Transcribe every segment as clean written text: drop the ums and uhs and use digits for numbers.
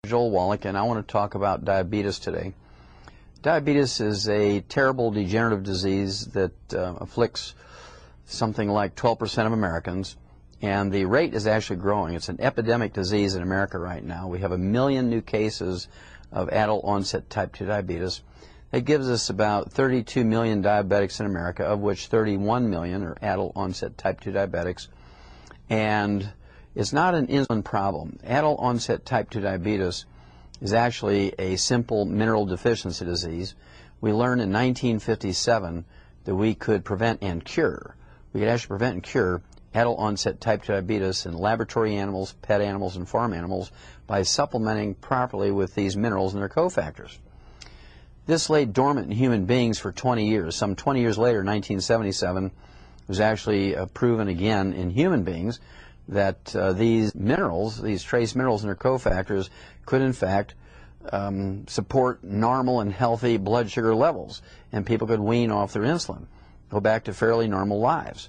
Joel Wallach, and I want to talk about diabetes today. Diabetes is a terrible degenerative disease that afflicts something like 12% of Americans, and the rate is actually growing. It's an epidemic disease in America right now. We have 1 million new cases of adult-onset type 2 diabetes. That gives us about 32 million diabetics in America, of which 31 million are adult-onset type 2 diabetics. And it's not an insulin problem. Adult-onset type 2 diabetes is actually a simple mineral deficiency disease. We learned in 1957 that we could prevent and cure. We could actually prevent and cure adult-onset type 2 diabetes in laboratory animals, pet animals, and farm animals by supplementing properly with these minerals and their cofactors. This lay dormant in human beings for 20 years. Some 20 years later, 1977, it was actually proven again in human beings that these minerals, these trace minerals and their cofactors, could in fact support normal and healthy blood sugar levels, and people could wean off their insulin, go back to fairly normal lives.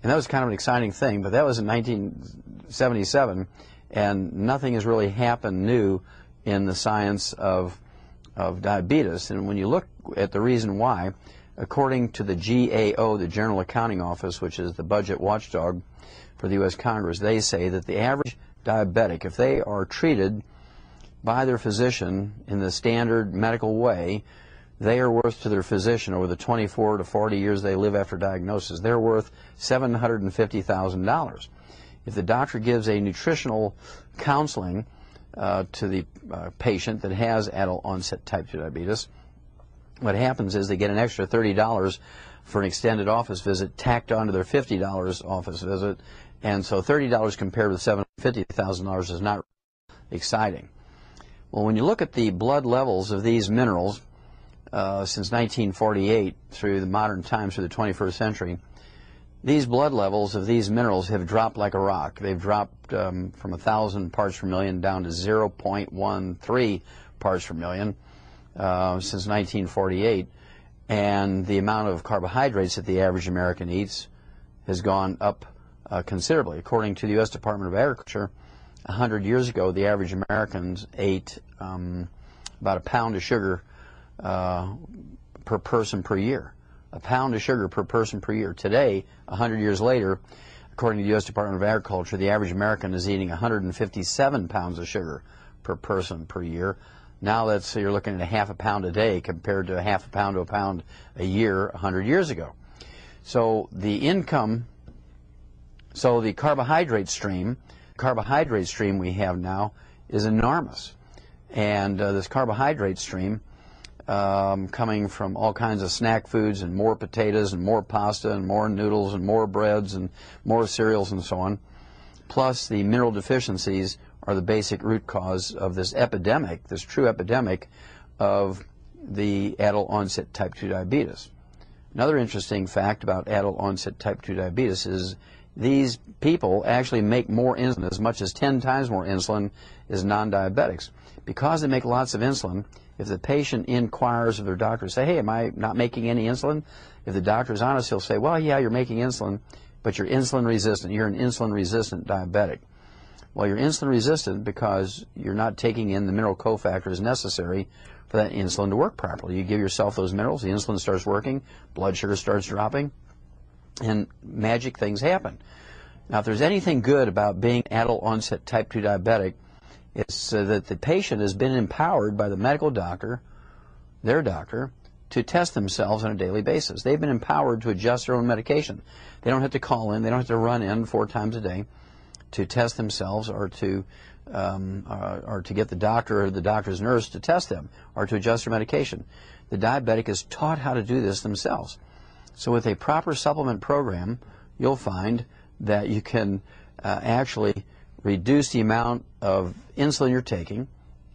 And that was kind of an exciting thing, but that was in 1977, and nothing has really happened new in the science of diabetes. And when you look at the reason why, according to the GAO, the General Accounting Office, which is the budget watchdog for the U.S. Congress, they say that the average diabetic, if they are treated by their physician in the standard medical way, they are worth to their physician over the 24 to 40 years they live after diagnosis, they're worth $750,000. If the doctor gives a nutritional counseling to the patient that has adult-onset type 2 diabetes, what happens is they get an extra $30 for an extended office visit tacked onto their $50 office visit, and so $30 compared with $750,000 is not exciting. Well, when you look at the blood levels of these minerals since 1948 through the modern times, through the 21st century, these blood levels of these minerals have dropped like a rock. They've dropped from 1,000 parts per million down to 0.13 parts per million since 1948, and the amount of carbohydrates that the average American eats has gone up considerably. According to the U.S. Department of Agriculture, 100 years ago, the average Americans ate about a pound of sugar per person per year. A pound of sugar per person per year. Today, 100 years later, according to the U.S. Department of Agriculture, the average American is eating 157 pounds of sugar per person per year. Now you're looking at a half a pound a day compared to a half a pound to a pound a year 100 years ago. So the carbohydrate stream we have now is enormous. And this carbohydrate stream coming from all kinds of snack foods and more potatoes and more pasta and more noodles and more breads and more cereals and so on, plus the mineral deficiencies are the basic root cause of this epidemic, this true epidemic of the adult-onset type 2 diabetes. Another interesting fact about adult-onset type 2 diabetes is these people actually make more insulin, as much as 10 times more insulin as non-diabetics. Because they make lots of insulin, if the patient inquires of their doctor, say, hey, am I not making any insulin? If the doctor is honest, he'll say, well, yeah, you're making insulin, but you're insulin resistant. You're an insulin resistant diabetic. Well, you're insulin resistant because you're not taking in the mineral cofactors necessary for that insulin to work properly. You give yourself those minerals, the insulin starts working, blood sugar starts dropping, and magic things happen. Now, if there's anything good about being adult-onset type 2 diabetic, it's that the patient has been empowered by the medical doctor, their doctor, to test themselves on a daily basis. They've been empowered to adjust their own medication. They don't have to call in, they don't have to run in 4 times a day to test themselves or to get the doctor or the doctor's nurse to test them or to adjust their medication. The diabetic is taught how to do this themselves. So with a proper supplement program, you'll find that you can actually reduce the amount of insulin you're taking,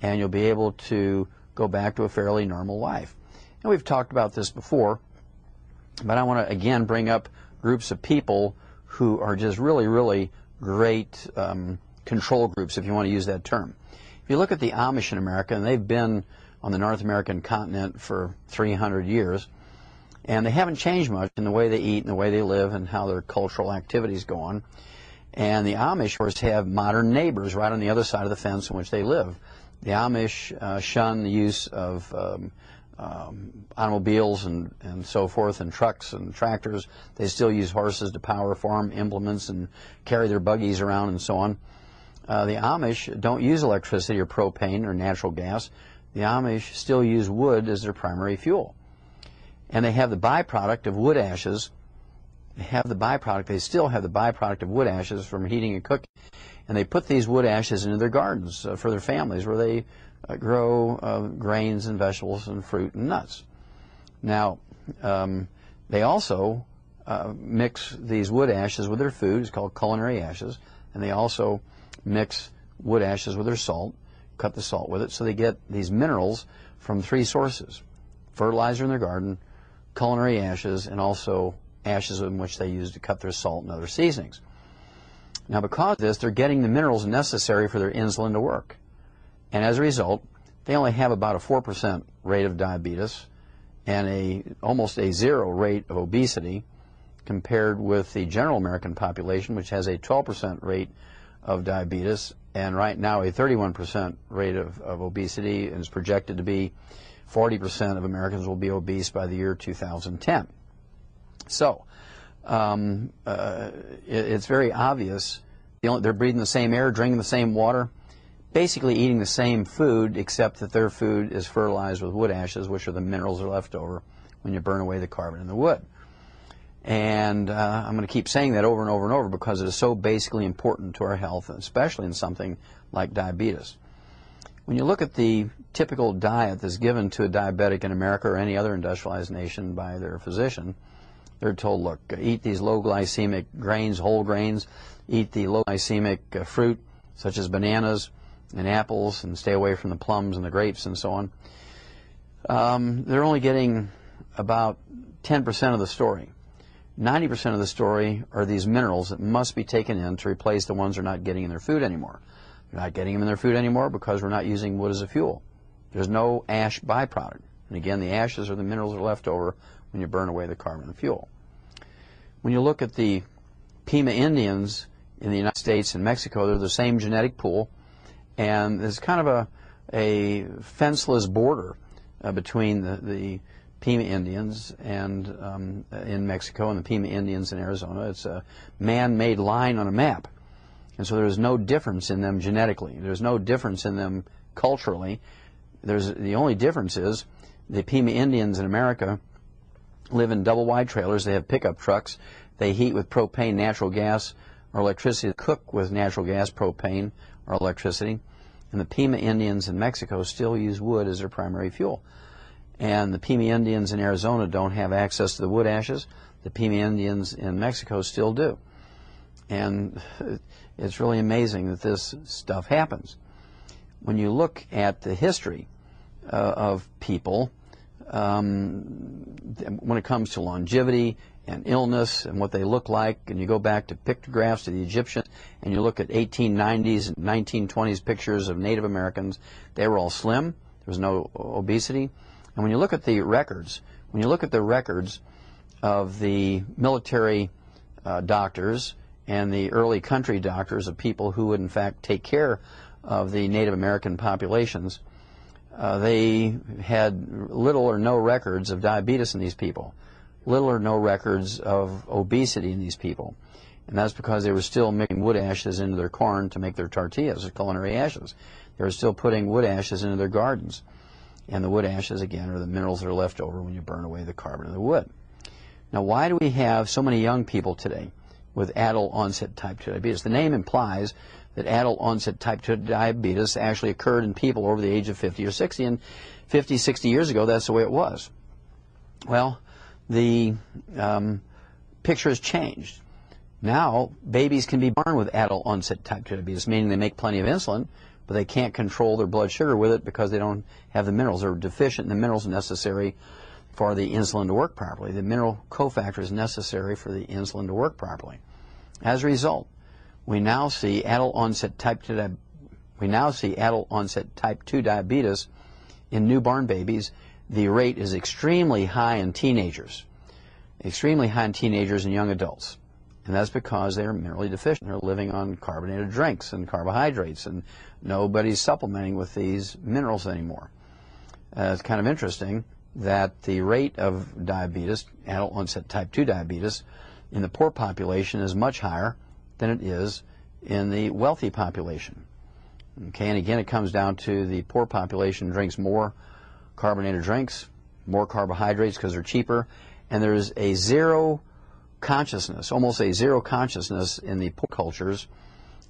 and you'll be able to go back to a fairly normal life. And we've talked about this before, but I want to again bring up groups of people who are just really, really great control groups, if you want to use that term. If you look at the Amish in America, and they've been on the North American continent for 300 years, and they haven't changed much in the way they eat and the way they live and how their cultural activities go on. And the Amish, of course, have modern neighbors right on the other side of the fence in which they live. The Amish shun the use of automobiles and so forth, and trucks and tractors. They still use horses to power farm implements and carry their buggies around and so on. The Amish don't use electricity or propane or natural gas. The Amish still use wood as their primary fuel. And they have the byproduct of wood ashes. They still have the byproduct of wood ashes from heating and cooking. And they put these wood ashes into their gardens for their families, where they grow grains and vegetables and fruit and nuts. Now, they also mix these wood ashes with their food. It's called culinary ashes. And they also mix wood ashes with their salt, cut the salt with it, so they get these minerals from 3 sources: fertilizer in their garden, culinary ashes, and also ashes in which they use to cut their salt and other seasonings. Now, because of this, they're getting the minerals necessary for their insulin to work. And as a result, they only have about a 4% rate of diabetes and almost a 0 rate of obesity, compared with the general American population, which has a 12% rate of diabetes and right now a 31% rate of obesity, and is projected to be 40% of Americans will be obese by the year 2010. So it's very obvious. They're breathing the same air, drinking the same water, basically eating the same food, except that their food is fertilized with wood ashes, which are the minerals that are left over when you burn away the carbon in the wood. And I'm going to keep saying that over and over and over, because it is so basically important to our health, especially in something like diabetes. When you look at the typical diet that's given to a diabetic in America or any other industrialized nation by their physician, they're told, look, eat these low glycemic grains, whole grains, eat the low glycemic fruit, such as bananas and apples, and stay away from the plums and the grapes and so on. They're only getting about 10% of the story. 90% of the story are these minerals that must be taken in to replace the ones they're not getting in their food anymore. They're not getting them in their food anymore because we're not using wood as a fuel. There's no ash byproduct. And again, the ashes are the minerals that are left over when you burn away the carbon and fuel. When you look at the Pima Indians in the United States and Mexico, they're the same genetic pool, and there's kind of a fenceless border between the Pima Indians and in Mexico and the Pima Indians in Arizona. It's a man-made line on a map. And so there's no difference in them genetically. There's no difference in them culturally. The only difference is the Pima Indians in America live in double-wide trailers. They have pickup trucks. They heat with propane, natural gas, or electricity. They cook with natural gas, propane, or electricity. And the Pima Indians in Mexico still use wood as their primary fuel. And the Pima Indians in Arizona don't have access to the wood ashes. The Pima Indians in Mexico still do. And it's really amazing that this stuff happens. When you look at the history of people, when it comes to longevity and illness and what they look like, and you go back to pictographs of the Egyptians, and you look at 1890s and 1920s pictures of Native Americans, they were all slim. There was no obesity. And when you look at the records, of the military doctors and the early country doctors of people who would in fact take care of the Native American populations, they had little or no records of diabetes in these people, little or no records of obesity in these people. And that's because they were still mixing wood ashes into their corn to make their tortillas, or culinary ashes. They were still putting wood ashes into their gardens. And the wood ashes, again, are the minerals that are left over when you burn away the carbon in the wood. Now, why do we have so many young people today with adult onset type 2 diabetes? The name implies that adult onset type 2 diabetes actually occurred in people over the age of 50 or 60, and 50, 60 years ago, that's the way it was. Well, the picture has changed. Now, babies can be born with adult onset type 2 diabetes, meaning they make plenty of insulin, but they can't control their blood sugar with it because they don't have the minerals. They're deficient in the minerals necessary for the insulin to work properly. The mineral cofactor is necessary for the insulin to work properly. As a result, we now see adult onset type 2 diabetes in newborn babies. The rate is extremely high in teenagers and young adults. And that's because they're minerally deficient. They're living on carbonated drinks and carbohydrates, and nobody's supplementing with these minerals anymore. It's kind of interesting that the rate of diabetes, adult onset type 2 diabetes, in the poor population is much higher than it is in the wealthy population. Okay, and again, it comes down to the poor population drinks more carbonated drinks, more carbohydrates because they're cheaper, and there's a zero consciousness, almost a zero consciousness in the poor cultures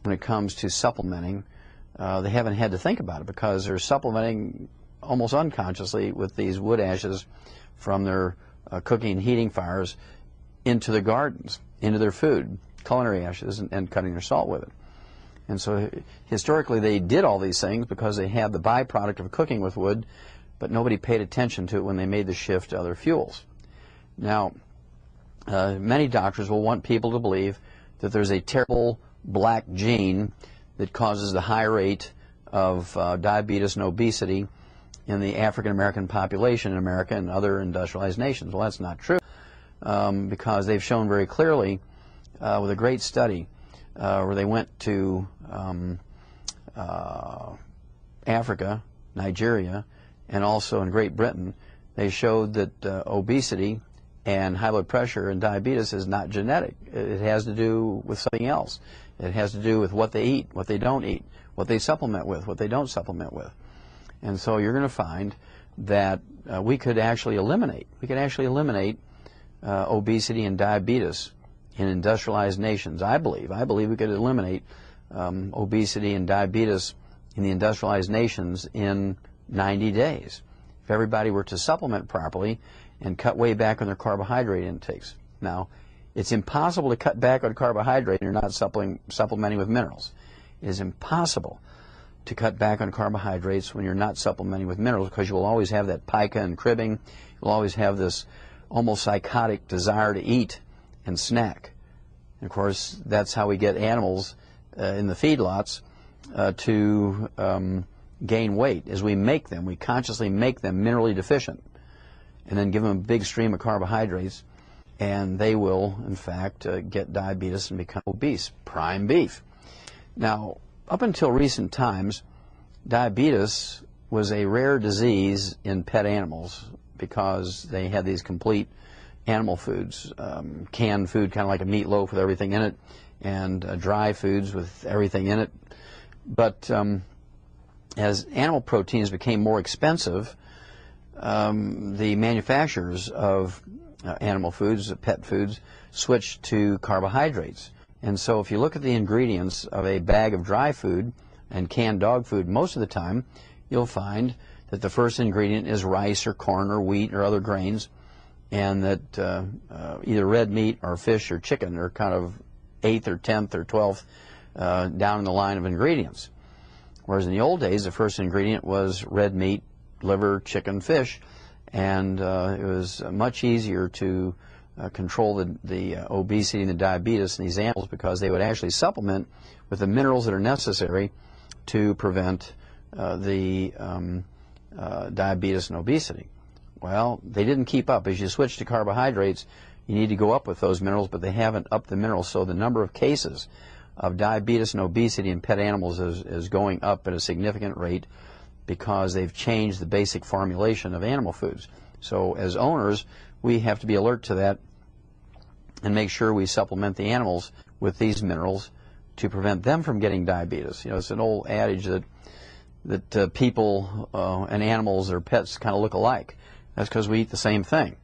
when it comes to supplementing. They haven't had to think about it because they're supplementing almost unconsciously with these wood ashes from their cooking and heating fires into the gardens, into their food, culinary ashes, and cutting their salt with it. And so historically they did all these things because they had the byproduct of cooking with wood, but nobody paid attention to it when they made the shift to other fuels. Now, many doctors will want people to believe that there's a terrible black gene that causes the high rate of diabetes and obesity in the African American population in America and other industrialized nations. Well, that's not true, because they've shown very clearly with a great study where they went to Africa, Nigeria, and also in Great Britain. They showed that obesity and high blood pressure and diabetes is not genetic. It has to do with something else. It has to do with what they eat, what they don't eat, what they supplement with, what they don't supplement with. And so you're going to find that we could actually eliminate obesity and diabetes in industrialized nations. I believe we could eliminate obesity and diabetes in the industrialized nations in 90 days if everybody were to supplement properly and cut way back on their carbohydrate intakes. Now, it's impossible to cut back on carbohydrate and you're not supplementing with minerals. It is impossible to cut back on carbohydrates when you're not supplementing with minerals, because you will always have that pica and cribbing. You'll always have this almost psychotic desire to eat and snack. And of course, that's how we get animals in the feedlots to gain weight, is we make them, we consciously make them minerally deficient, and then give them a big stream of carbohydrates, and they will, in fact, get diabetes and become obese. Prime beef. Now, up until recent times, diabetes was a rare disease in pet animals because they had these complete animal foods, canned food, kind of like a meatloaf with everything in it, and dry foods with everything in it. But as animal proteins became more expensive, the manufacturers of animal foods, pet foods, switched to carbohydrates. And so if you look at the ingredients of a bag of dry food and canned dog food, most of the time you'll find that the first ingredient is rice or corn or wheat or other grains, and that either red meat or fish or chicken are kind of 8th or 10th or 12th down in the line of ingredients. Whereas in the old days, the first ingredient was red meat, liver, chicken, fish, and it was much easier to control the obesity and the diabetes in these animals because they would actually supplement with the minerals that are necessary to prevent the diabetes and obesity. Well, they didn't keep up. As you switch to carbohydrates, you need to go up with those minerals, but they haven't upped the minerals, so the number of cases of diabetes and obesity in pet animals is going up at a significant rate because they've changed the basic formulation of animal foods. So as owners, we have to be alert to that and make sure we supplement the animals with these minerals to prevent them from getting diabetes. You know, it's an old adage that people and animals or pets kind of look alike. That's because we eat the same thing.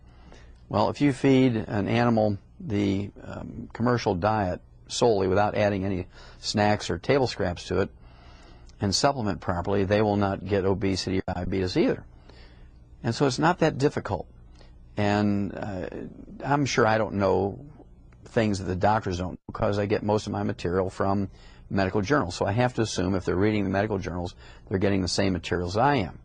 Well, if you feed an animal the commercial diet solely without adding any snacks or table scraps to it and supplement properly, they will not get obesity or diabetes either. And so it's not that difficult. And I'm sure I don't know things that the doctors don't, because I get most of my material from medical journals. So I have to assume if they're reading the medical journals, they're getting the same materials I am.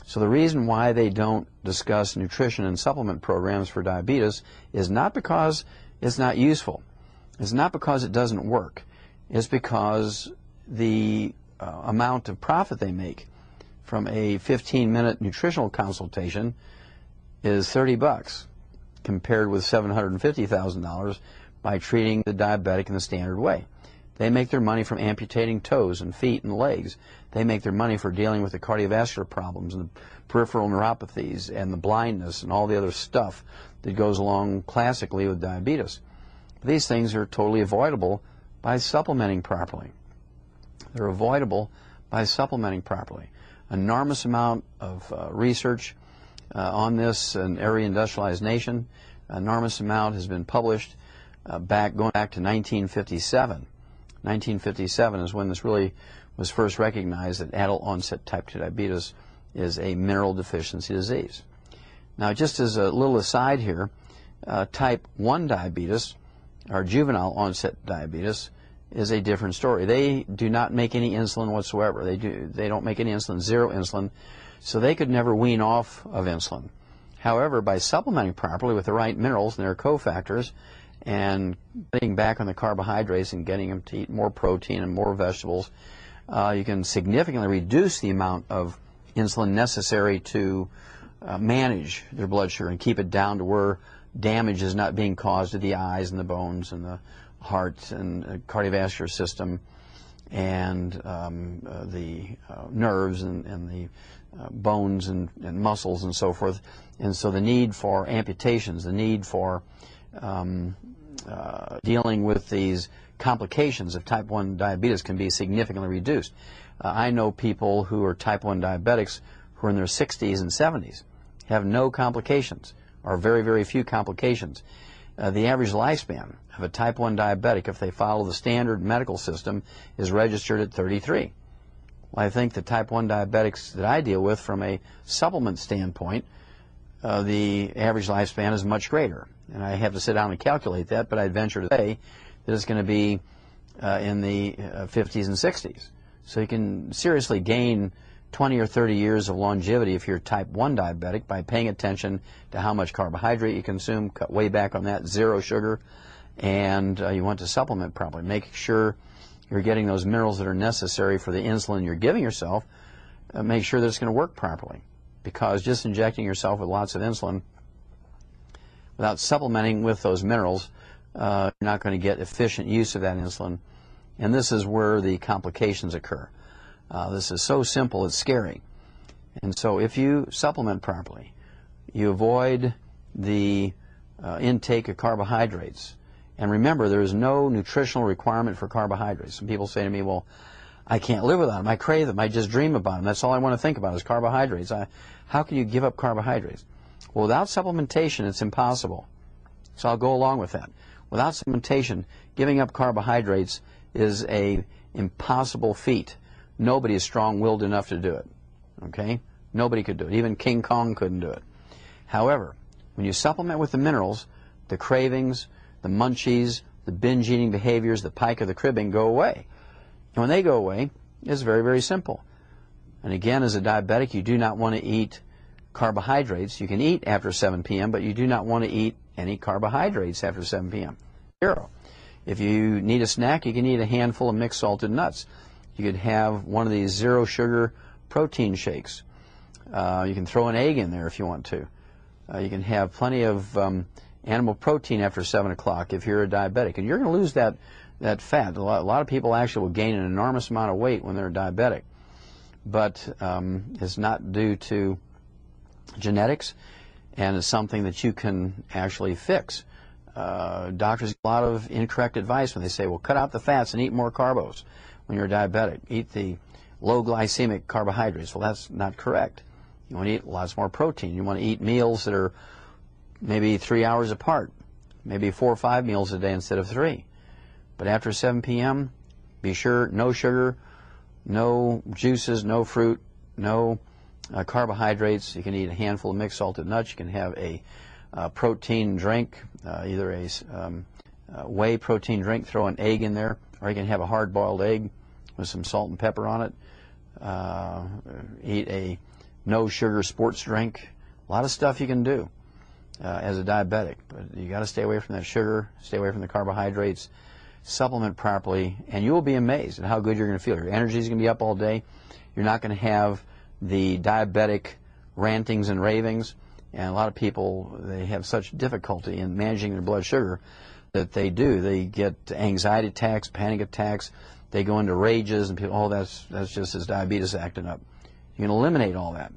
So the reason why they don't discuss nutrition and supplement programs for diabetes is not because it's not useful. It's not because it doesn't work. It's because the amount of profit they make from a 15-minute nutritional consultation is $30 compared with $750,000 by treating the diabetic in the standard way. They make their money from amputating toes and feet and legs. They make their money for dealing with the cardiovascular problems and the peripheral neuropathies and the blindness and all the other stuff that goes along classically with diabetes. These things are totally avoidable by supplementing properly. They're avoidable by supplementing properly. Enormous amount of research on this in every industrialized nation. Enormous amount has been published going back to 1957. 1957 is when this really was first recognized that adult onset type 2 diabetes is a mineral deficiency disease. Now, just as a little aside here, type 1 diabetes, or juvenile onset diabetes, is a different story. They do not make any insulin whatsoever. They don't make any insulin, zero insulin, so they could never wean off of insulin. However, by supplementing properly with the right minerals and their cofactors, and getting back on the carbohydrates and getting them to eat more protein and more vegetables, you can significantly reduce the amount of insulin necessary to manage their blood sugar and keep it down to where damage is not being caused to the eyes and the bones and the heart and the cardiovascular system and the nerves and the bones and muscles and so forth. And so the need for amputations, the need for dealing with these complications of type 1 diabetes can be significantly reduced. I know people who are type 1 diabetics who are in their 60s and 70s, have no complications, or very, very few complications. The average lifespan of a type 1 diabetic, if they follow the standard medical system, is registered at 33. Well, I think the type 1 diabetics that I deal with from a supplement standpoint, the average lifespan is much greater. And I have to sit down and calculate that, but I'd venture to say that it's going to be in the 50s and 60s. So you can seriously gain 20 or 30 years of longevity if you're type 1 diabetic by paying attention to how much carbohydrate you consume, cut way back on that, zero sugar, and you want to supplement properly. Make sure you're getting those minerals that are necessary for the insulin you're giving yourself. Make sure that it's going to work properly, because just injecting yourself with lots of insulin without supplementing with those minerals, you're not going to get efficient use of that insulin, and this is where the complications occur. This is so simple, it's scary. And so if you supplement properly, you avoid the intake of carbohydrates. And remember, there is no nutritional requirement for carbohydrates. Some people say to me, well, I can't live without them. I crave them. I just dream about them. That's all I want to think about is carbohydrates. How can you give up carbohydrates? Well, without supplementation, it's impossible. So I'll go along with that. Without supplementation, giving up carbohydrates is an impossible feat. Nobody is strong-willed enough to do it. Okay? Nobody could do it. Even King Kong couldn't do it. However, when you supplement with the minerals, the cravings, the munchies, the binge-eating behaviors, the pike of the cribbing go away. And when they go away, it's very, very simple. And again, as a diabetic, you do not want to eat carbohydrates. You can eat after 7 p.m., but you do not want to eat any carbohydrates after 7 p.m. Zero. If you need a snack, you can eat a handful of mixed salted nuts. You could have one of these zero sugar protein shakes. You can throw an egg in there if you want to. You can have plenty of animal protein after 7 o'clock if you're a diabetic. And you're going to lose that fat. A lot of people actually will gain an enormous amount of weight when they're diabetic. But it's not due to genetics, and it's something that you can actually fix. Doctors get a lot of incorrect advice when they say, well, cut out the fats and eat more carbos when you're diabetic. Eat the low glycemic carbohydrates. Well, that's not correct. You want to eat lots more protein. You want to eat meals that are maybe 3 hours apart, maybe 4 or 5 meals a day instead of 3. But after 7 p.m., be sure no sugar, no juices, no fruit, no carbohydrates. You can eat a handful of mixed salted nuts. You can have a protein drink, either a whey protein drink, throw an egg in there, or you can have a hard-boiled egg with some salt and pepper on it. Eat a no-sugar sports drink. A lot of stuff you can do as a diabetic, but you got to stay away from that sugar, stay away from the carbohydrates, supplement properly, and you will be amazed at how good you're going to feel. Your energy is going to be up all day. You're not going to have the diabetic rantings and ravings, and a lot of people, they have such difficulty in managing their blood sugar that they do. They get anxiety attacks, panic attacks. They go into rages, and people, oh, that's just his diabetes acting up. You can eliminate all that.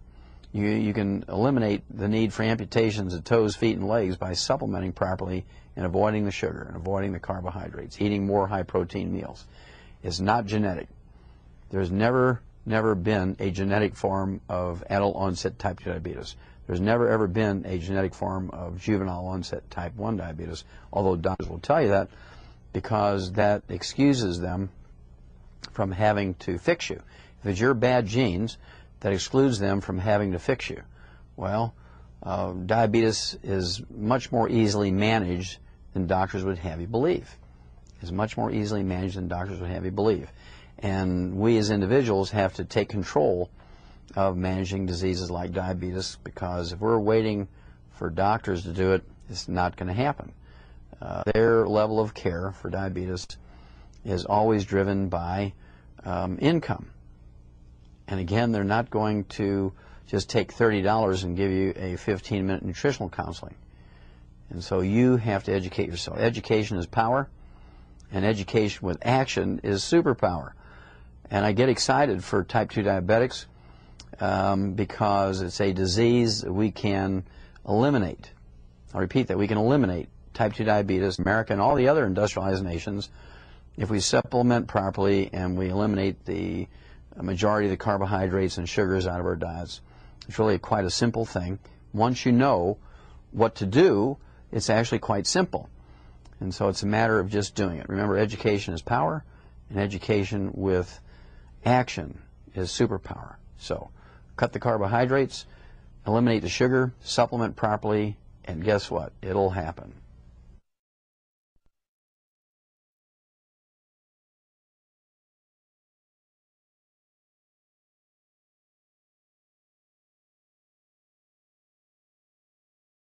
You can eliminate the need for amputations of toes, feet, and legs by supplementing properly and avoiding the sugar and avoiding the carbohydrates, eating more high-protein meals. It's not genetic. There's never been a genetic form of adult-onset type 2 diabetes. There's never, ever been a genetic form of juvenile-onset type 1 diabetes, although doctors will tell you that because that excuses them from having to fix you. If it's your bad genes, that excludes them from having to fix you. Well, diabetes is much more easily managed than doctors would have you believe. It's much more easily managed than doctors would have you believe. And we as individuals have to take control of managing diseases like diabetes, because if we're waiting for doctors to do it, it's not going to happen. Their level of care for diabetes is always driven by income. And again, they're not going to just take $30 and give you a 15-minute nutritional counseling. And so you have to educate yourself. Education is power, and education with action is superpower. And I get excited for type 2 diabetics because it's a disease we can eliminate. I'll repeat that. We can eliminate type 2 diabetes, America and all the other industrialized nations, if we supplement properly and we eliminate the majority of the carbohydrates and sugars out of our diets. It's really quite a simple thing. Once you know what to do, it's actually quite simple. And so it's a matter of just doing it. Remember, education is power, and education with action is superpower. So cut the carbohydrates, eliminate the sugar, supplement properly, and guess what? It'll happen.